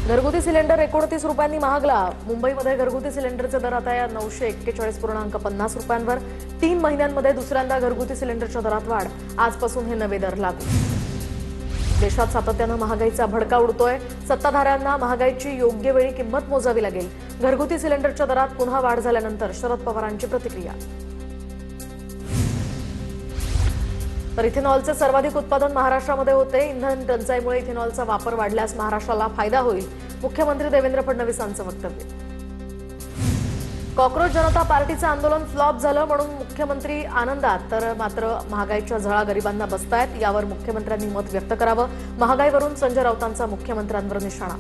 घरगुती सिलेंडर 29 रुपयांनी महागला। मुंबईमध्ये घरगुती सिलेंडरचे दर आता 941.50 रुपयांवर। 3 महिन्यांमध्ये दुसऱ्यांदा घरगुती सिलेंडरच्या दरात वाढ। आजपासून हे नवे दर लागू। देशात सातत्यानं महागाईचा भडका उडतोय। सत्ताधाऱ्यांना महागाईची योग्य वेळी किंमत मोजावी लागेल। घरगुती सिलेंडरच्या दरात पुन्हा वाढ झाल्यानंतर शरद पवारांची प्रतिक्रिया। तर इथेनॉलचे सर्वाधिक उत्पादन महाराष्ट्रामध्ये होते। इंधन टंचाईमुळे इथेनॉलचा वापर वाढल्यास महाराष्ट्राला फायदा होईल। मुख्यमंत्री देवेंद्र फडणवीसांचं वक्तव्य। कॉक्रोच जनता पार्टीचं आंदोलन फ्लॉप झालं म्हणून मुख्यमंत्री आनंदात, तर मात्र महागाईच्या झळा गरिबांना बसतायत। यावर मुख्यमंत्र्यांनी मत व्यक्त करावं। महागाईवरून संजय राऊतांचा मुख्यमंत्र्यांवर निशाणा।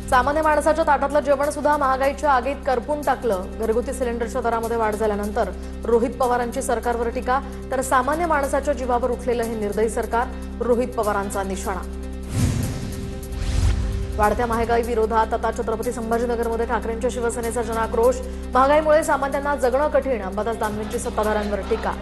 सामान्य माणसाच्या ताटातलं जेवण सुद्धा महागाईच्या आगीत करपून टाकलं। घरगुती सिलेंडरच्या दरामध्ये वाढ झाल्यानंतर रोहित पवारांची सरकारवर टीका, तर सामान्य माणसाच्या जीवावर उठलेलं हे निर्दयी सरकार, रोहित पवारांचा निशाणा। वाढत्या महागाई विरोधात आता छत्रपती संभाजीनगरमध्ये ठाकरेंच्या शिवसेनेचा जनाक्रोश। महागाईमुळे सामान्यांना जगणं कठीण, अंबादास दानवेंची सत्ताधाऱ्यांवर टीका।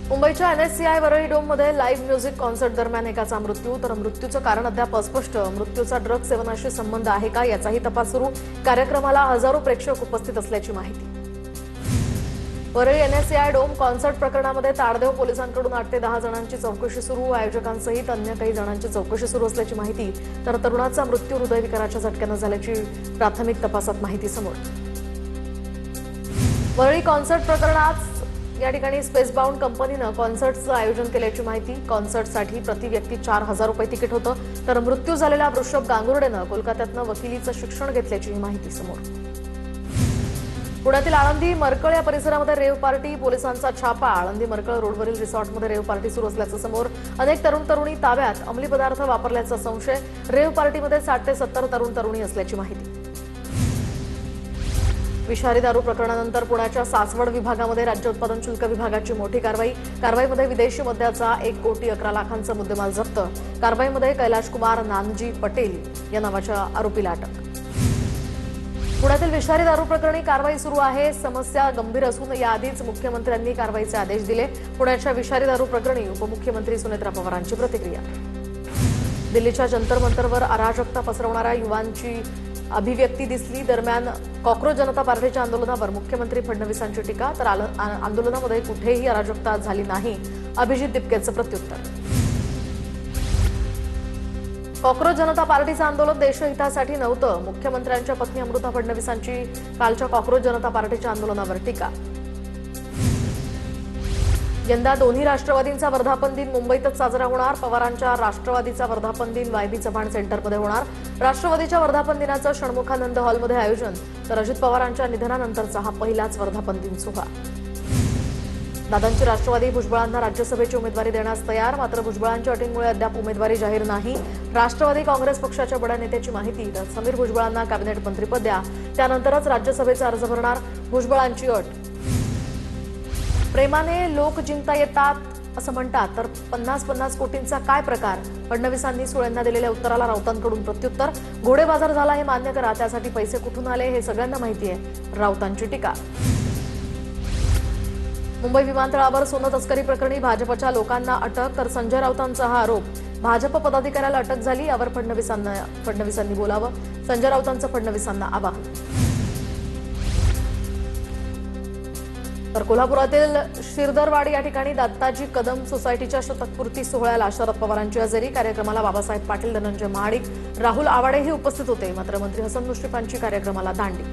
मुंबईच्या NSCI वरळी डोममध्ये लाईव्ह म्युझिक कॉन्सर्ट दरम्यान एकाचा मृत्यू, तर मृत्यूचं कारण अद्याप अस्पष्ट। मृत्यूचा ड्रग सेवनाशी संबंध आहे का याचाही तपास सुरू। कार्यक्रमाला हजारो प्रेक्षक उपस्थित असल्याची माहिती। वरळी NSCI डोम कॉन्सर्ट प्रकरणामध्ये ताडदेव पोलिसांकडून 8 ते 10 जणांची चौकशी सुरू। आयोजकांसहित अन्य काही जणांची चौकशी सुरू असल्याची माहिती। तर तरुणाचा मृत्यू हृदयविकाराच्या झटक्यानं झाल्याची प्राथमिक तपासात माहिती समोर। वरळी कॉन्सर्ट प्रकरणात या ठिकाणी स्पेसबाउंड कंपनीनं कॉन्सर्टचं आयोजन केल्याची माहिती। कॉन्सर्टसाठी प्रति व्यक्ती 4,000 रुपये तिकीट होतं, तर मृत्यू झालेल्या वृषभ गांगुर्डेनं कोलकात्यातनं वकिलीचं शिक्षण घेतल्याची माहिती समोर। पुण्यातील आळंदी मरकळ या परिसरामध्ये रेव्ह पार्टी, पोलिसांचा छापा। आळंदी मरकळ रोडवरील रिसॉर्टमध्ये रेव्ह पार्टी सुरू असल्याचं समोर। अनेक तरुण तरुणी ताब्यात, अंमली पदार्थ वापरल्याचा संशय। रेव्ह पार्टीमध्ये 60 ते 70 तरुण तरुणी असल्याची माहिती। विषारी दारू प्रकरणानंतर पुण्याच्या सासवड विभागामध्ये राज्य उत्पादन शुल्क विभागाची मोठी कारवाई। कारवाईमध्ये विदेशी मद्याचा 1,11,00,000चा मुद्देमाल जप्त। कारवाईमध्ये कैलाश कुमार नानजी पटेल या नावाच्या आरोपीला अटक। पुण्यातील विषारी दारू प्रकरणी कारवाई सुरू आहे। समस्या गंभीर असून याआधीच मुख्यमंत्र्यांनी कारवाईचे आदेश दिले। पुण्याच्या विषारी दारू प्रकरणी उपमुख्यमंत्री सुनेत्रा पवारांची प्रतिक्रिया। दिल्लीच्या जंतर मंतरवर अराजकता पसरवणाऱ्या युवांची अभिव्यक्ती दिसली। दरम्यान कॉक्रोच जनता पार्टीच्या आंदोलनावर मुख्यमंत्री फडणवीसांची टीका, तर आंदोलनामध्ये कुठेही अराजकता झाली नाही, अभिजित दिपकेचं प्रत्युत्तर। कॉक्रोच जनता पार्टीचं आंदोलन देशहितासाठी नव्हतं, मुख्यमंत्र्यांच्या पत्नी अमृता फडणवीसांची कालच्या कॉक्रोच जनता पार्टीच्या आंदोलनावर टीका। यंदा दोन्ही राष्ट्रवादींचा वर्धापन दिन मुंबईतच साजरा होणार। पवारांच्या राष्ट्रवादीचा वर्धापन दिन वायबी चव्हाण सेंटरमध्ये होणार। राष्ट्रवादीच्या वर्धापन दिनाचं षण्मुखानंद हॉलमध्ये आयोजन, तर अजित पवारांच्या निधनानंतरचा हा पहिलाच वर्धापन दिन सोहळा। दादांची राष्ट्रवादी भुजबळांना राज्यसभेची उमेदवारी देण्यास तयार, मात्र भुजबळांच्या अटींमुळे अद्याप उमेदवारी जाहीर नाही। राष्ट्रवादी काँग्रेस पक्षाच्या बड्या नेत्याची माहिती, तर समीर भुजबळांना कॅबिनेट मंत्रिपद द्या, त्यानंतरच राज्यसभेचा अर्ज भरणार, भुजबळांची अट। प्रेमाने लोक जिंकता येतात असं म्हणतात, तर 50-50 कोटींचा काय प्रकार? फडणवीसांनी सुळेंना दिलेल्या उत्तराला राऊतांकडून प्रत्युत्तर। घोडेबाजार झाला हे मान्य करा, त्यासाठी पैसे कुठून आले हे सगळ्यांना माहिती आहे, राऊतांची टीका। मुंबई विमानतळावर सोनं तस्करी प्रकरणी भाजपच्या लोकांना अटक, तर संजय राऊतांचा हा आरोप। भाजप पदाधिकाऱ्याला अटक झाली, यावर फडणवीसांनी बोलावं, संजय राऊतांचं फडणवीसांना आवाहन। तर कोल्हापुरातील शिरदरवाडी या ठिकाणी दत्ताजी कदम सोसायटीच्या शतकपूर्ती सोहळ्याला शरद पवारांची हजेरी। कार्यक्रमाला बाबासाहेब पाटील, धनंजय महाडिक, राहुल आवाडेही उपस्थित होते, मात्र मंत्री हसन मुश्रीफांची कार्यक्रमाला दांडी।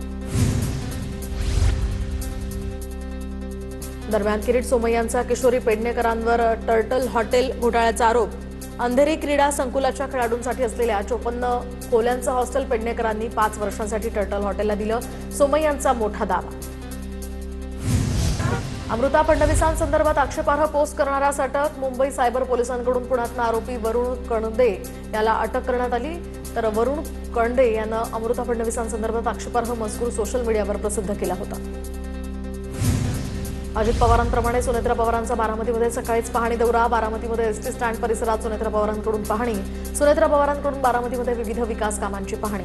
दरम्यान किरीट सोमय्यांचा किशोरी पेडणेकरांवर टर्टल हॉटेल घोटाळ्याचा आरोप। अंधेरी क्रीडा संकुलाच्या खेळाडूंसाठी असलेल्या 54 खोल्यांचं हॉस्टेल पेडणेकरांनी 5 वर्षांसाठी टर्टल हॉटेलला दिलं, सोमय्यांचा मोठा दावा। अमृता फडणवीसांसंदर्भात आक्षेपार्ह पोस्ट करणाऱ्यास अटक। मुंबई सायबर पोलिसांकडून पुण्यातनं आरोपी वरुण कणदे याला अटक करण्यात आली, तर वरुण कणदे यानं अमृता फडणवीसांसंदर्भात आक्षेपार्ह मजकूर सोशल मीडियावर प्रसिद्ध केला होता। अजित पवारांप्रमाणे सुनेत्रा पवारांचा बारामतीमध्ये सकाळीच पाहणी दौरा। बारामतीमध्ये एसटी स्टँड परिसरात सुनेत्रा पवारांकडून पाहणी। सुनेत्रा पवारांकडून बारामतीमध्ये विविध विकास कामांची पाहणी।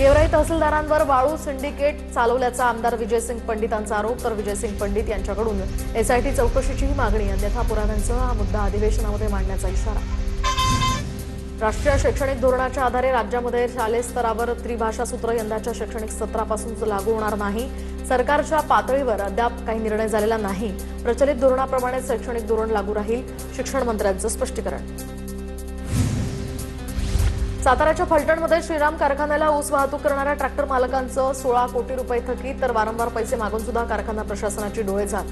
गेवराई तहसीलदारांवर वाळू सिंडिकेट चालवल्याचा आमदार विजयसिंग पंडितांचा आरोप. तर विजयसिंग पंडित यांच्याकडून एसआयटी चौकशीचीही मागणी. अन्यथा पुराव्यांसह हा मुद्दा अधिवेशनामध्ये मांडण्याचा इशारा. राष्ट्रीय शैक्षणिक धोरणाच्या आधारे राज्यामध्ये शालेय स्तरावर त्रिभाषा सूत्र यंदाच्या शैक्षणिक सत्रापासून लागू होणार नाही. सरकारच्या पातळीवर अद्याप काही निर्णय झालेला नाही. प्रचलित धोरणाप्रमाणे शैक्षणिक धोरण लागू राहील. शिक्षण मंत्र्यांचं स्पष्टीकरण. साताऱ्याच्या फलटणमध्ये श्रीराम कारखान्याला ऊस वाहतूक करणाऱ्या ट्रॅक्टर मालकांचं 16 कोटी रुपये थकीत. तर वारंवार पैसे मागून सुद्धा कारखाना प्रशासनाची डोळेझाक.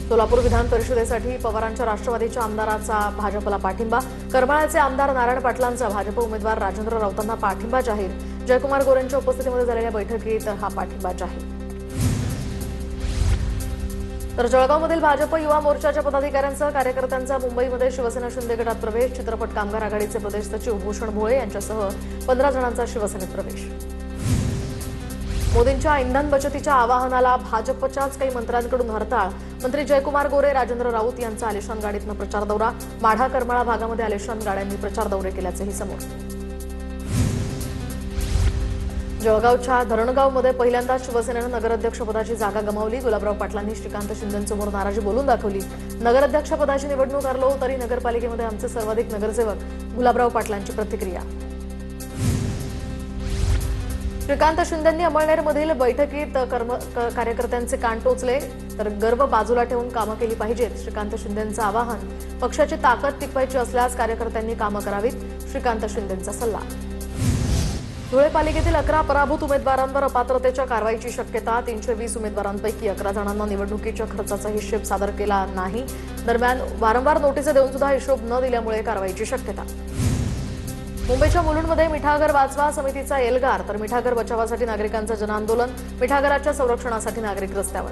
सोलापूर विधान परिषदेसाठी पवारांच्या राष्ट्रवादीच्या आमदाराचा भाजपला पाठिंबा. करमाळ्याचे आमदार नारायण पाटलांचा भाजप उमेदवार राजेंद्र राऊतांना पाठिंबा जाहीर. जयकुमार गोरेंच्या उपस्थितीमध्ये झालेल्या बैठकीत हा पाठिंबा जाहीर. तर जळगावमधील भाजप युवा मोर्चाच्या पदाधिकाऱ्यांसह कार्यकर्त्यांचा मुंबईमध्ये शिवसेना शिंदे गटात प्रवेश. चित्रपट कामगार आघाडीचे प्रदेश सचिव भूषण भोळे यांच्यासह 15 जणांचा शिवसेनेत प्रवेश. मोदींच्या इंधन बचतीच्या आवाहनाला भाजपच्याच काही मंत्र्यांकडून हरताळ. मंत्री जयकुमार गोरे, राजेंद्र राऊत यांचा आलिशान गाडीतनं प्रचार दौरा. माढा करमाळा भागामध्ये आलिशान गाड्यांनी प्रचार दौरे केल्याचंही समोर. जळगावच्या धरणगावमध्ये पहिल्यांदाच शिवसेनेनं नगराध्यक्षपदाची जागा गमावली. गुलाबराव पाटलांनी श्रीकांत शिंदेंसमोर नाराजी बोलून दाखवली. नगराध्यक्षपदाची निवडणूक हरलो तरी नगरपालिकेमध्ये आमचे सर्वाधिक नगरसेवक. गुलाबराव पाटलांची प्रतिक्रिया. श्रीकांत शिंदेंनी अमळनेरमधील बैठकीत कार्यकर्त्यांचे कान टोचले. तर गर्व बाजूला ठेवून कामं केली पाहिजेत. श्रीकांत शिंदेंचं आवाहन. पक्षाची ताकद टिकवायची असल्यास कार्यकर्त्यांनी कामं करावीत. श्रीकांत शिंदेंचा सल्ला. धुळे पालिकेतील 11 पराभूत उमेदवारांवर अपात्रतेच्या कारवाईची शक्यता. 320 उमेदवारांपैकी 11 जणांना निवडणुकीच्या खर्चाचा हिशेब सादर केला नाही. दरम्यान वारंवार नोटीस देऊन सुद्धा हिशोब न दिल्यामुळे कारवाईची शक्यता. मुंबईच्या मुलुंडमध्ये मिठागर वाचवा समितीचा एल्गार. तर मिठागर बचावासाठी नागरिकांचं जनआंदोलन. मिठागराच्या संरक्षणासाठी नागरिक रस्त्यावर.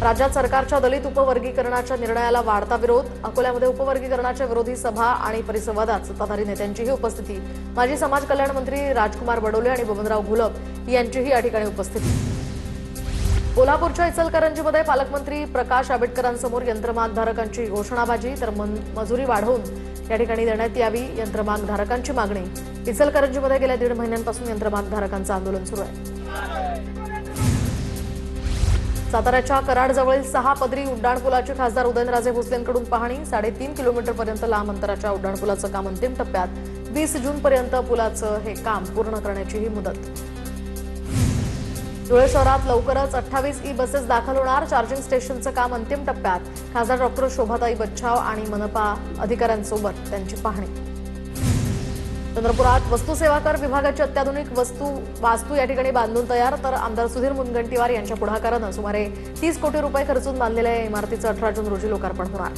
राज्यात सरकारच्या दलित उपवर्गीकरणाच्या निर्णयाला वाढता विरोध. अकोल्यामध्ये उपवर्गीकरणाच्या विरोधी सभा आणि परिसंवादात सत्ताधारी नेत्यांचीही उपस्थिती. माजी समाज कल्याण मंत्री राजकुमार बडोले आणि बबनराव घोलप यांचीही या ठिकाणी उपस्थिती. कोल्हापूरच्या इचलकरंजीमध्ये पालकमंत्री प्रकाश आंबेडकरांसमोर यंत्रमागधारकांची घोषणाबाजी. तर मजुरी वाढवून या ठिकाणी देण्यात यावी यंत्रमागधारकांची मागणी. इचलकरंजीमध्ये गेल्या 1.5 महिन्यांपासून यंत्रमागधारकांचं आंदोलन सुरू आहे. साताऱ्याच्या कराडजवळील 6 पदरी उड्डाणपुलाची खासदार उदयनराजे भोसलेंकडून पाहणी. 3.5 किलोमीटरपर्यंत लांब अंतराच्या उड्डाणपुलाचं काम अंतिम टप्प्यात. 20 जूनपर्यंत पुलाचं हे काम पूर्ण करण्याची ही मुदत. धुळे शहरात लवकरच 28 ई बसेस दाखल होणार. चार्जिंग स्टेशनचं काम अंतिम टप्प्यात. खासदार डॉक्टर शोभाताई बच्छाव आणि मनपा अधिकाऱ्यांसोबत त्यांची पाहणी. चंद्रपुरात वस्तू सेवा कर विभागाची अत्याधुनिक वास्तू या ठिकाणी बांधून तयार. तर आमदार सुधीर मुनगंटीवार यांच्या पुढाकारानं सुमारे 30 कोटी रुपये खर्चून बांधलेल्या या इमारतीचं 18 जून रोजी लोकार्पण होणार.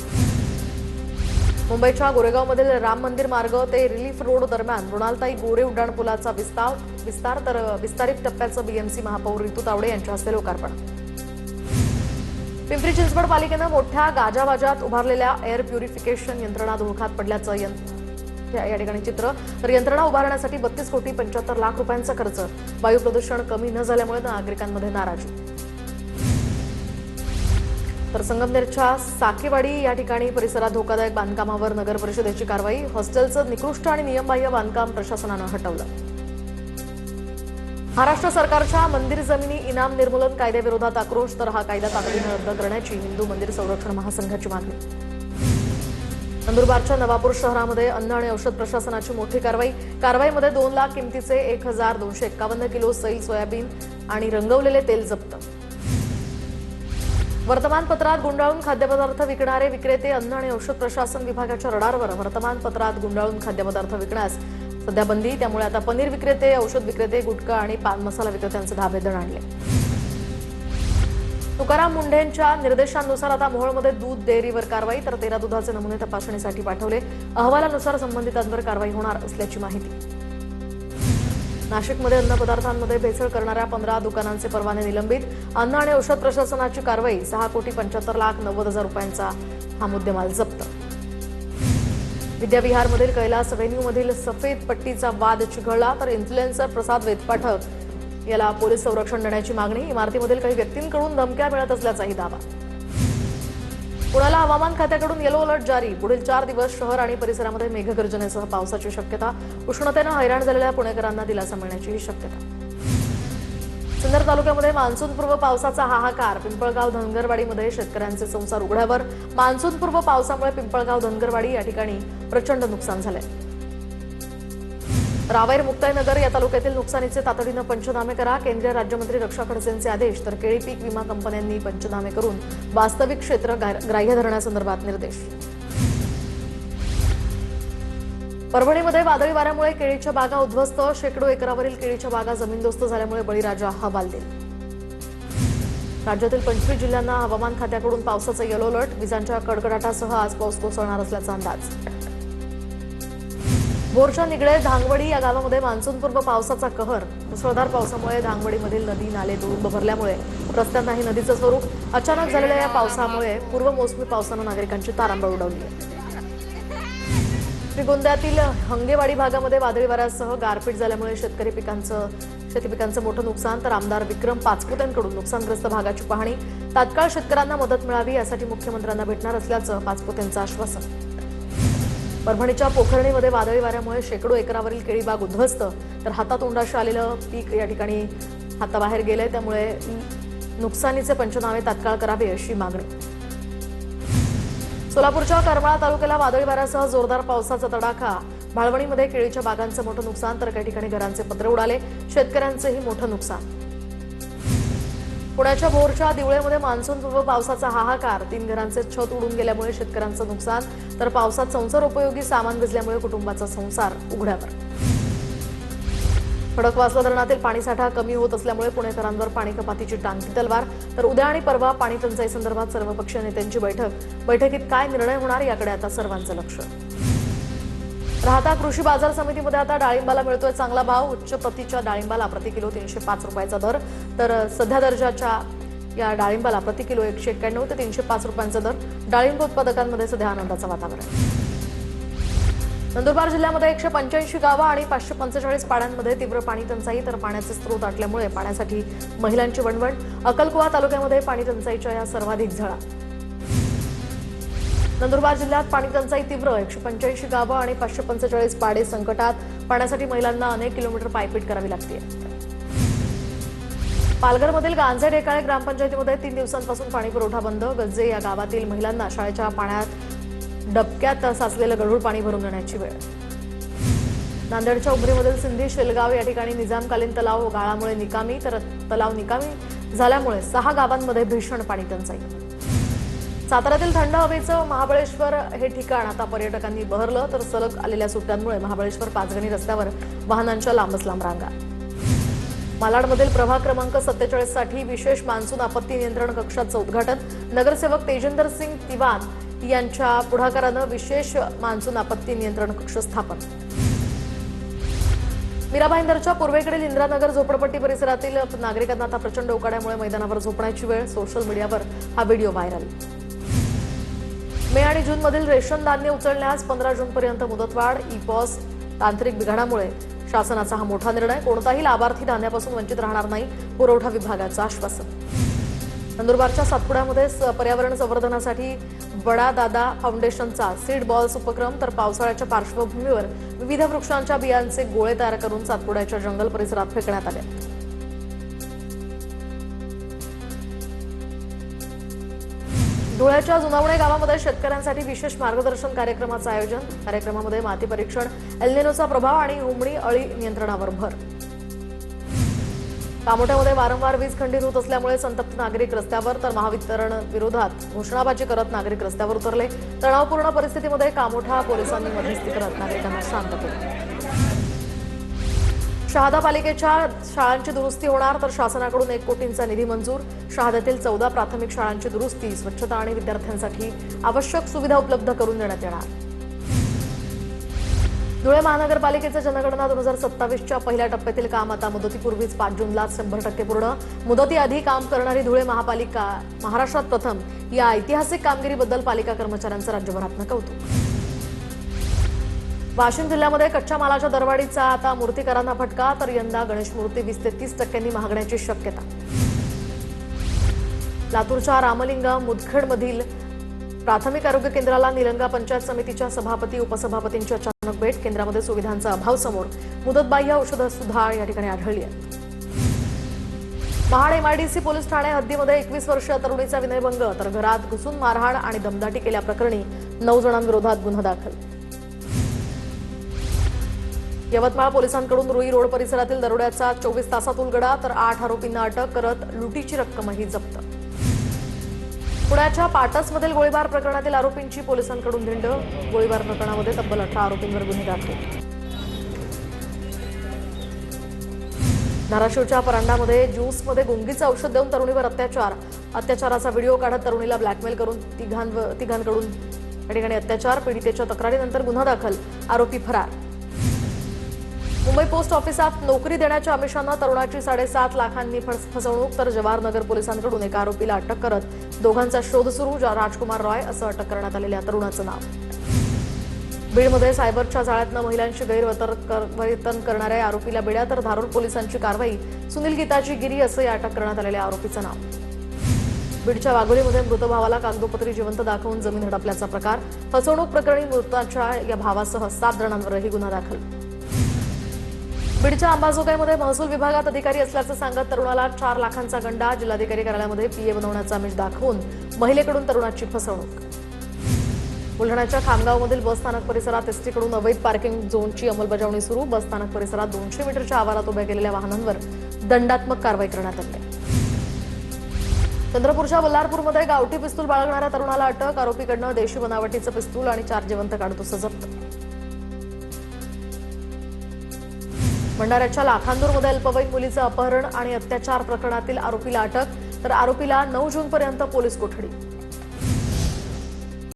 मुंबईच्या गोरेगावमधील राम मंदिर मार्ग ते रिलीफ रोड दरम्यान मृणालताई गोरे उड्डाणपुलाचा विस्तार. तर विस्तारित टप्प्याचं बीएमसी महापौर रितू तावडे यांच्या हस्ते लोकार्पण. पिंपरी चिंचवड पालिकेनं मोठ्या गाजावाजात उभारलेल्या एअर प्युरिफिकेशन यंत्रणा धुळखात पडल्याचं या ठिकाणी चित्र. तर यंत्रणा उभारण्यासाठी 32 कोटी 75 लाख रुपयांचा खर्च. वायू प्रदूषण कमी न झाल्यामुळे नागरिकांमध्ये नाराजी. तर संगमनेरच्या साकेवाडी या ठिकाणी परिसरात धोकादायक बांधकामावर नगर परिषदेची कारवाई. हॉस्टेलचं निकृष्ट आणि नियमबाह्य बांधकाम प्रशासनानं हटवलं. महाराष्ट्र सरकारच्या मंदिर जमिनी इनाम निर्मूलन कायद्याविरोधात आक्रोश. तर हा कायदा तातडीनं रद्द करण्याची हिंदू मंदिर संरक्षण महासंघाची मागणी. नंदुरबारच्या नवापूर शहरामध्ये अन्न आणि औषध प्रशासनाची मोठी कारवाईमध्ये 2 लाख किमतीचे 1251 किलो सैल सोयाबीन आणि रंगवलेले तेल जप्त. वर्तमानपत्रात गुंडाळून खाद्यपदार्थ विकणारे विक्रेते. अन्न आणि औषध प्रशासन विभागाच्या रडारवर. वर्तमानपत्रात गुंडाळून खाद्यपदार्थ विकण्यास सध्या बंदी. त्यामुळे आता पनीर विक्रेते, औषध विक्रेते, गुटखा आणि पान मसाला विक्रेत्यांचे धाबे दणाणले. तुकाराम मुंढेंच्या निर्देशांनुसार आता मोहोळमध्ये दूध डेअरीवर कारवाई. तर 13 दुधाचे नमुने तपासणीसाठी पाठवले. अहवालानुसार संबंधितांवर कारवाई होणार असल्याची माहिती. नाशिकमध्ये अन्नपदार्थांमध्ये भेसळ करणाऱ्या 15 दुकानांचे परवाने निलंबित. अन्न आणि औषध प्रशासनाची कारवाई. 6 कोटी 75 लाख 90 हजार रुपयांचा हा मुद्देमाल जप्त. विद्याविहारमधील कैलास व्हेन्यूमधील सफेद पट्टीचा वाद चिघळला. तर इन्फ्लुएन्सर प्रसाद वेदपाठक याला पोलीस संरक्षण देण्याची मागणी. इमारतीमधील काही व्यक्तींकडून धमक्या मिळत असल्याचाही दावा. पुण्याला हवामान खात्याकडून येलो अलर्ट जारी. पुढील 4 दिवस शहर आणि परिसरामध्ये मेघगर्जनेसह पावसाची शक्यता. उष्णतेनं हैराण झालेल्या पुणेकरांना दिलासा मिळण्याचीही शक्यता. सिन्नर तालुक्यामध्ये मान्सूनपूर्व पावसाचा हाहाकार. पिंपळगाव धनगरवाडीमध्ये शेतकऱ्यांचे संसार उघड्यावर. मान्सूनपूर्व पावसामुळे पिंपळगाव धनगरवाडी या ठिकाणी प्रचंड नुकसान झाले. रावेर मुक्ताईनगर या तालुक्यातील नुकसानीचे तातडीनं पंचनामे करा. केंद्रीय राज्यमंत्री रक्षा खडसेंचे आदेश. तर केळी पीक विमा कंपन्यांनी पंचनामे करून वास्तविक क्षेत्र ग्राह्य धरण्यासंदर्भात निर्देश. परभणीमध्ये वादळी वाऱ्यामुळे केळीच्या बागा उद्ध्वस्त. शेकडो एकरावरील केळीच्या बागा जमीनदोस्त झाल्यामुळे बळीराजा हवालदिल. राज्यातील 25 जिल्ह्यांना हवामान खात्याकडून पावसाचा येलो अलर्ट. विजांच्या कडकडाटासह आज पाऊस कोसळणार असल्याचा अंदाज. बोरच्या निगडे धांगवडी या गावामध्ये मान्सूनपूर्व पावसाचा कहर. मुसळधार पावसामुळे धांगवडीमधील नदी नाले तुडुंब भरल्यामुळे रस्त्यांनाही नदीचं स्वरूप. अचानक झालेल्या या पावसामुळे पूर्वमोसमी पावसानं नागरिकांची तारांबळ उडवली. श्रीगोंद्यातील हंगेवाडी भागामध्ये वादळी वाऱ्यासह गारपीट झाल्यामुळे शेती पिकांचं मोठं नुकसान. तर आमदार विक्रम पाचपुतेंकडून नुकसानग्रस्त भागाची पाहणी. तात्काळ शेतकऱ्यांना मदत मिळावी यासाठी मुख्यमंत्र्यांना भेटणार असल्याचं पाचपुतेंचं आश्वासन. परभणीच्या पोखरणीमध्ये वादळी वाऱ्यामुळे शेकडो एकरावरील केळी बाग उद्ध्वस्त. तर हातातोंडाशी आलेलं पीक या ठिकाणी हाताबाहेर गेलंय. त्यामुळे नुकसानीचे पंचनामे तात्काळ करावे अशी मागणी. सोलापूरच्या करमाळा तालुक्याला वादळी वाऱ्यासह जोरदार पावसाचा तडाखा. भाळवणीमध्ये केळीच्या बागांचं मोठं नुकसान. तर काही ठिकाणी घरांचे पत्रे उडाले. शेतकऱ्यांचेही मोठं नुकसान. पुण्याच्या भोरच्या दिवळेमध्ये मान्सूनपूर्व पावसाचा हाहाकार. 3 घरांचे छत उडून गेल्यामुळे शेतकऱ्यांचं नुकसान. तर पावसात संसार उपयोगी सामान भिजल्यामुळे कुटुंबाचा संसार उघड्यावर. खडकवासला धरणातील पाणीसाठा कमी होत असल्यामुळे पुणेकरांवर पाणी कपातीची टांगती तलवार. तर उद्या आणि परवा पाणी टंचाई संदर्भात सर्वपक्षीय नेत्यांची बैठकीत काय निर्णय होणार याकडे आता सर्वांचं लक्ष. राहता कृषी बाजार समितीमध्ये आता डाळिंबाला मिळतोय चांगला भाव. उच्च प्रतीच्या डाळिंबाला प्रति किलो 305 रुपयाचा दर. तर सध्या दर्जाच्या या डाळिंबाला प्रति किलो 191 ते 305 रुपयांचा दर. डाळिंब उत्पादकांमध्ये सध्या आनंदाचं वातावरण आहे. नंदुरबार जिल्ह्यामध्ये 185 गावं आणि 545 पाड्यांमध्ये तीव्र पाणी टंचाई. तर पाण्याचे स्रोत आटल्यामुळे पाण्यासाठी महिलांची वणवण. अक्कलकुवा तालुक्यामध्ये पाणी टंचाईच्या या सर्वाधिक झळा. नंदुरबार जिल्ह्यात पाणी टंचाई तीव्र. 185 गावं आणि 545 पाडे संकटात. पाण्यासाठी महिलांना अनेक किलोमीटर पायपीट करावी लागते. पालघरमधील गांजे ढेकाळे ग्रामपंचायतीमध्ये 3 दिवसांपासून पाणी पुरवठा बंद. गज्जे या गावातील महिलांना शाळेच्या पाण्यात डबक्यात साचलेलं गढूळ पाणी भरून देण्याची वेळ. नांदेडच्या उमरीमधील सिंधी शेलगाव या ठिकाणी निजामकालीन तलाव गाळामुळे निकामी. तर तलाव निकामी झाल्यामुळे 6 गावांमध्ये भीषण पाणी टंचाई. साताऱ्यातील थंड हवेचं महाबळेश्वर हे ठिकाण आता पर्यटकांनी बहरलं. तर सलग आलेल्या सुट्ट्यांमुळे महाबळेश्वर पाचगणी रस्त्यावर वाहनांच्या लांबच लांब रांगा. मालाडमधील प्रभाग क्रमांक 47 साठी विशेष मान्सून आपत्ती नियंत्रण कक्षाचं उद्घाटन. नगरसेवक तेजिंदर सिंग तिवान यांच्या पुढाकारानं विशेष मान्सून आपत्ती नियंत्रण कक्ष स्थापन. मीरा भाईंदरच्या पूर्वेकडील इंदिरानगर झोपडपट्टी परिसरातील नागरिकांना आता प्रचंड उकाड्यामुळे मैदानावर झोपण्याची वेळ. सोशल मीडियावर हा व्हिडिओ व्हायरल. मे आणि जूनमधील रेशन धान्य उचलण्यास 15 जूनपर्यंत मुदतवाढ. ई-पॉस तांत्रिक बिघाडामुळे शासनाचा हा मोठा निर्णय. कोणताही लाभार्थी धान्यापासून वंचित राहणार नाही. पुरवठा विभागाचं आश्वासन. नंदुरबारच्या सातपुड्यामध्ये पर्यावरण संवर्धनासाठी बडा दादा फाउंडेशनचा सीड बॉल्स उपक्रम. तर पावसाळ्याच्या पार्श्वभूमीवर विविध वृक्षांच्या बियांचे गोळे तयार करून सातपुड्याच्या जंगल परिसरात फेकण्यात आले. धुळ्याच्या जुनावणे गावामध्ये शेतकऱ्यांसाठी विशेष मार्गदर्शन कार्यक्रमाचं आयोजन. कार्यक्रमामध्ये माती परीक्षण, एल निनोचा प्रभाव आणि उमणी अळी नियंत्रणावर भर. कामोठ्यामध्ये वारंवार वीज खंडित होत असल्यामुळे संतप्त नागरिक रस्त्यावर. तर महावितरण विरोधात घोषणाबाजी करत नागरिक रस्त्यावर उतरले. तणावपूर्ण परिस्थितीमध्ये कामोठा पोलिसांनी मध्यस्थी करत नागरिकांना शांत केलं. शहादा पालिकेच्या शाळांची दुरुस्ती होणार. तर शासनाकडून 1 कोटींचा निधी मंजूर. शहाद्यातील 14 प्राथमिक शाळांची दुरुस्ती, स्वच्छता आणि विद्यार्थ्यांसाठी आवश्यक सुविधा उपलब्ध करून देण्यात येणार. धुळे महानगरपालिकेचं जनगणना 2027च्या पहिल्या टप्प्यातील काम आता मुदतीपूर्वीच 5 जूनला 100% पूर्ण. मुदतीआधी काम करणारी धुळे महापालिका महाराष्ट्रात प्रथम. या ऐतिहासिक कामगिरीबद्दल पालिका कर्मचाऱ्यांचं राज्यभरातनं कौतुक. वाशिम जिल्ह्यामध्ये कच्च्या मालाच्या दरवाढीचा आता मूर्तीकारांना फटका. तर यंदा गणेश मूर्ती 20 ते 30% महागण्याची शक्यता. लातूरच्या रामलिंग मुदखेडमधील प्राथमिक आरोग्य केंद्राला निलंगा पंचायत समितीच्या सभापती उपसभापतींची अचानक भेट. केंद्रामध्ये सुविधांचा अभाव समोर. मुदतबाह्य औषधं सुद्धा या ठिकाणी आढळली आहे. महाड एमआयडीसी पोलीस ठाणे हद्दीमध्ये 21 वर्षीय तरुणीचा विनयभंग तर घरात घुसून मारहाण आणि दमदाटी केल्याप्रकरणी 9 जणांविरोधात गुन्हा दाखल. यवतमाळ पोलिसांकडून रुई रोड परिसरातील दरोड्याचा 24 तासात उलगडा तर 8 आरोपींना अटक करत लुटीची रक्कमही जप्त. पुण्याच्या पाटसमधील गोळीबार प्रकरणातील आरोपींची पोलिसांकडून धिंड. गोळीबार प्रकरणामध्ये तब्बल 18 आरोपींवर गुन्हे दाखल. धाराशिवच्या परांडामध्ये ज्यूसमध्ये गुंगीचं औषध देऊन तरुणीवर अत्याचार. अत्याचाराचा व्हिडिओ काढत तरुणीला ब्लॅकमेल करून तिघांकडून या ठिकाणी अत्याचार. पीडितेच्या तक्रारीनंतर गुन्हा दाखल. आरोपी फरार. मुंबई पोस्ट ऑफिसात नोकरी देण्याच्या आमिषानं तरुणाची 7.5 लाखांनी फसवणूक तर जवाहरनगर पोलिसांकडून एका आरोपीला अटक करत दोघांचा शोध सुरू. राजकुमार रॉय असं अटक करण्यात आलेल्या तरुणाचं नाव. बीडमध्ये सायबरच्या जाळ्यातनं महिलांशी गैरवर्तन करणाऱ्या आरोपीला बेड्या तर धारूर पोलिसांची कारवाई. सुनील गीताजी गिरी असं या अटक करण्यात आलेल्या आरोपीचं नाव. बीडच्या वाघोलीमध्ये मृत भावाला कागदोपत्री जिवंत दाखवून जमीन हडपल्याचा प्रकार. फसवणूक प्रकरणी मृताच्या या भावासह 7 जणांवरही गुन्हा दाखल. बीडच्या अंबाजोगाईमध्ये महसूल विभागात अधिकारी असल्याचं सांगत तरुणाला 4 लाखांचा गंडा. जिल्हाधिकारी कार्यालयामध्ये पीए बनवण्याचा आमिष दाखवून महिलेकडून तरुणाची फसवणूक. बुलढाण्याच्या खामगावमधील बसस्थानक परिसरात एसटीकडून अवैध पार्किंग झोनची अंमलबजावणी सुरू. बसस्थानक परिसरात 200 मीटरच्या आवारात उभ्या केलेल्या वाहनांवर दंडात्मक कारवाई करण्यात आली. चंद्रपूरच्या बल्लारपूरमध्ये गावठी पिस्तूल बाळगणाऱ्या तरुणाला अटक. आरोपीकडनं देशी बनावटीचं पिस्तूल आणि 4 जिवंत काडतुसं जप्त. भंडाऱ्याच्या लाखांदूरमध्ये अल्पवयीन मुलीचं अपहरण आणि अत्याचार प्रकरणातील आरोपीला अटक तर आरोपीला 9 जूनपर्यंत पोलीस कोठडी.